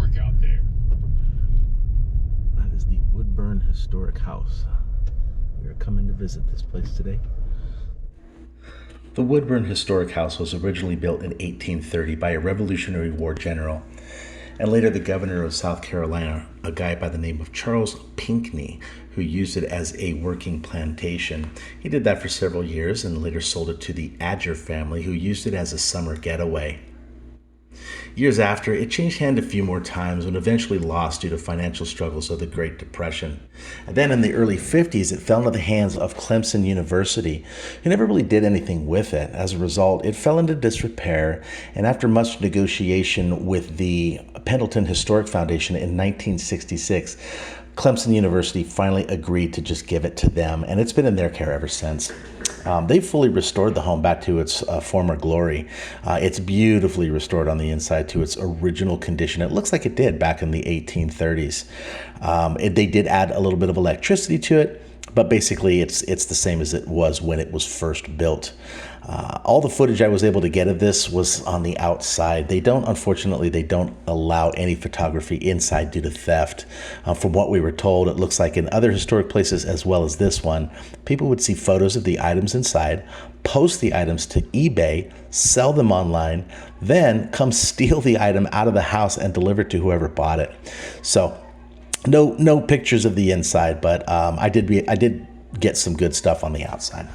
dark out there. That is the Woodburn Historic House. We are coming to visit this place today. The Woodburn Historic House was originally built in 1830 by a Revolutionary War general and later the governor of South Carolina, a guy by the name of Charles Pinckney, who used it as a working plantation. He did that for several years and later sold it to the Adger family, who used it as a summer getaway. Years after, it changed hands a few more times and eventually lost due to financial struggles of the Great Depression. And then in the early 50s, it fell into the hands of Clemson University, who never really did anything with it. As a result, it fell into disrepair, and after much negotiation with the Pendleton Historic Foundation in 1966, Clemson University finally agreed to just give it to them, and it's been in their care ever since. They've fully restored the home back to its former glory. It's beautifully restored on the inside to its original condition. It looks like it did back in the 1830s. They did add a little bit of electricity to it, but basically it's the same as it was when it was first built. All the footage I was able to get of this was on the outside. Unfortunately, they don't allow any photography inside due to theft. From what we were told, it looks like in other historic places as well as this one, people would see photos of the items inside, post the items to eBay, sell them online, then come steal the item out of the house and deliver it to whoever bought it. So no pictures of the inside, but I did get some good stuff on the outside.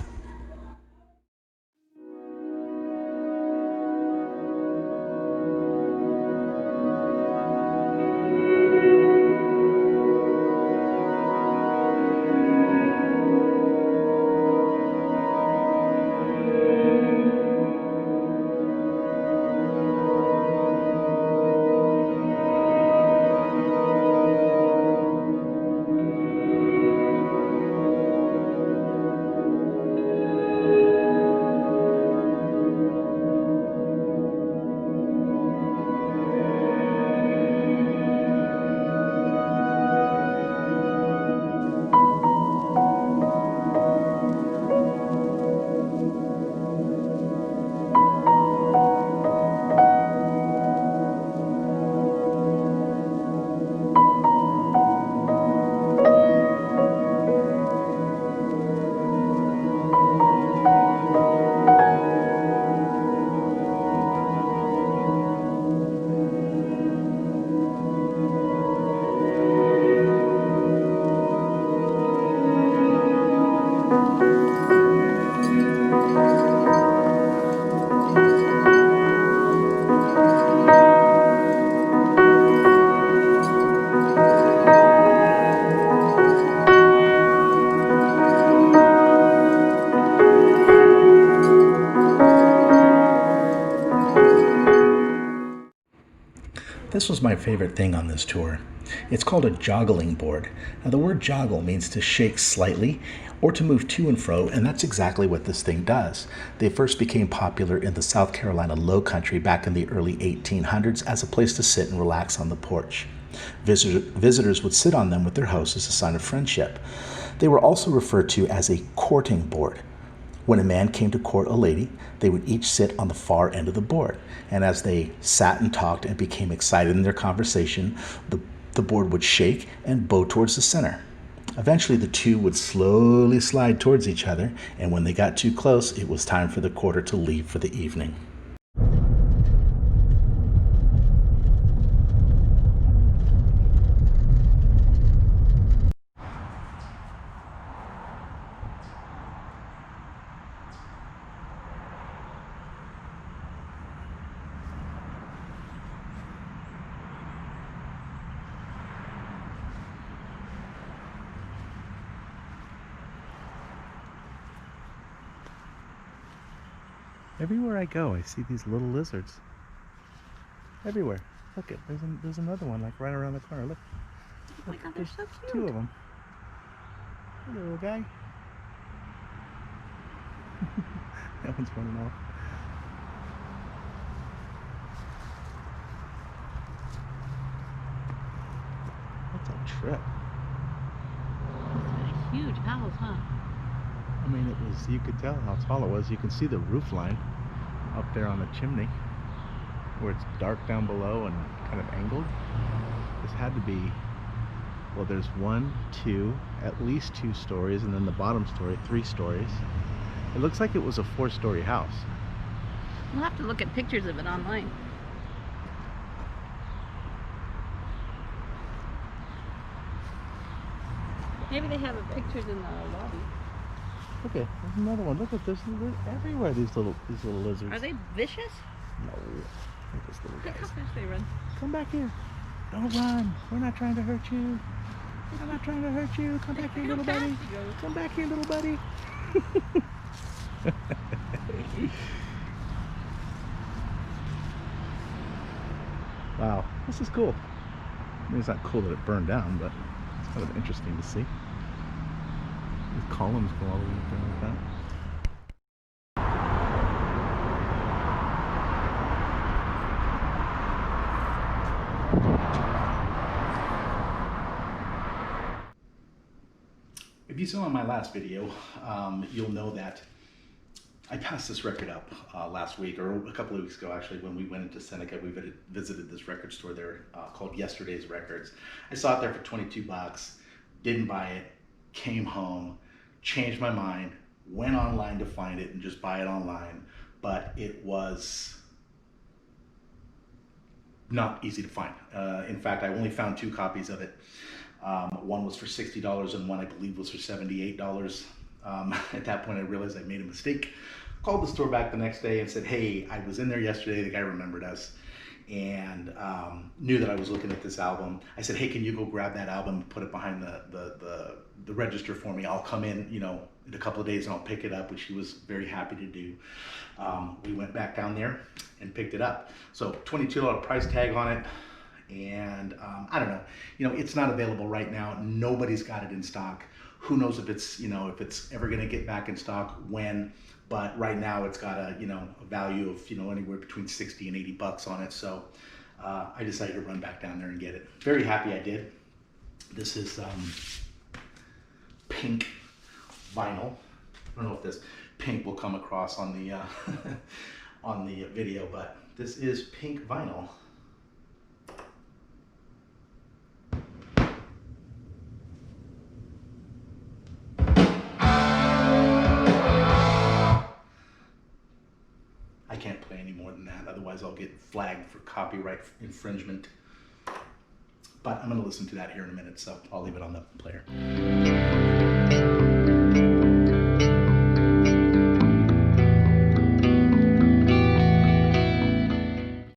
This was my favorite thing on this tour. It's called a joggling board. Now the word joggle means to shake slightly or to move to and fro, and that's exactly what this thing does. They first became popular in the South Carolina Low Country back in the early 1800s as a place to sit and relax on the porch. Visitors would sit on them with their host as a sign of friendship. They were also referred to as a courting board. When a man came to court a lady, they would each sit on the far end of the board. And as they sat and talked and became excited in their conversation, the board would shake and bow towards the center. Eventually, the two would slowly slide towards each other, and when they got too close, it was time for the courter to leave for the evening. Everywhere I go, I see these little lizards. Everywhere. Look, there's another one like right around the corner. Look. Oh my God, they're so cute. Two of them. Hey, little guy. That one's running off. That's a trip. It's a huge house, huh? I mean, you could tell how tall it was. You can see the roof line up there on the chimney where it's dark down below and kind of angled. This had to be, well, there's one, two, at least 2 stories, and then the bottom story, 3 stories. It looks like it was a 4-story house. We'll have to look at pictures of it online. Maybe they have pictures in the lobby. Okay, there's another one. Look at this. They're everywhere, these little lizards. Are they vicious? No. Look at this little Look how guys. fast they run. Come back here. Don't run. We're not trying to hurt you. I'm not trying to hurt you. Come back here, little buddy. Come back here, little buddy. Wow, this is cool. I mean, it's not cool that it burned down, but it's kind of interesting to see. These columns go all the way down like that. If you saw in my last video, you'll know that I passed this record up last week, or a couple of weeks ago actually, when we went into Seneca. We visited this record store there called Yesterdaze Records. I saw it there for 22 bucks, didn't buy it, came home, changed my mind, went online to find it and just buy it online, but it was not easy to find. In fact, I only found 2 copies of it. One was for $60 and one I believe was for $78. At that point I realized I made a mistake. Called the store back the next day and said, hey, I was in there yesterday, the guy remembered us, and knew that I was looking at this album. I said, hey, can you go grab that album and put it behind the register for me? I'll come in, you know, in a couple of days and I'll pick it up, which he was very happy to do. We went back down there and picked it up. So $22 price tag on it. And I don't know, you know, it's not available right now. Nobody's got it in stock. Who knows if it's, you know, if it's ever going to get back in stock, when, but right now it's got a, you know, a value of, you know, anywhere between 60 and 80 bucks on it. So I decided to run back down there and get it. Very happy I did. This is pink vinyl. I don't know if this pink will come across on the on the video, but this is pink vinyl. I can't play any more than that, otherwise I'll get flagged for copyright infringement. But I'm going to listen to that here in a minute, so I'll leave it on the player.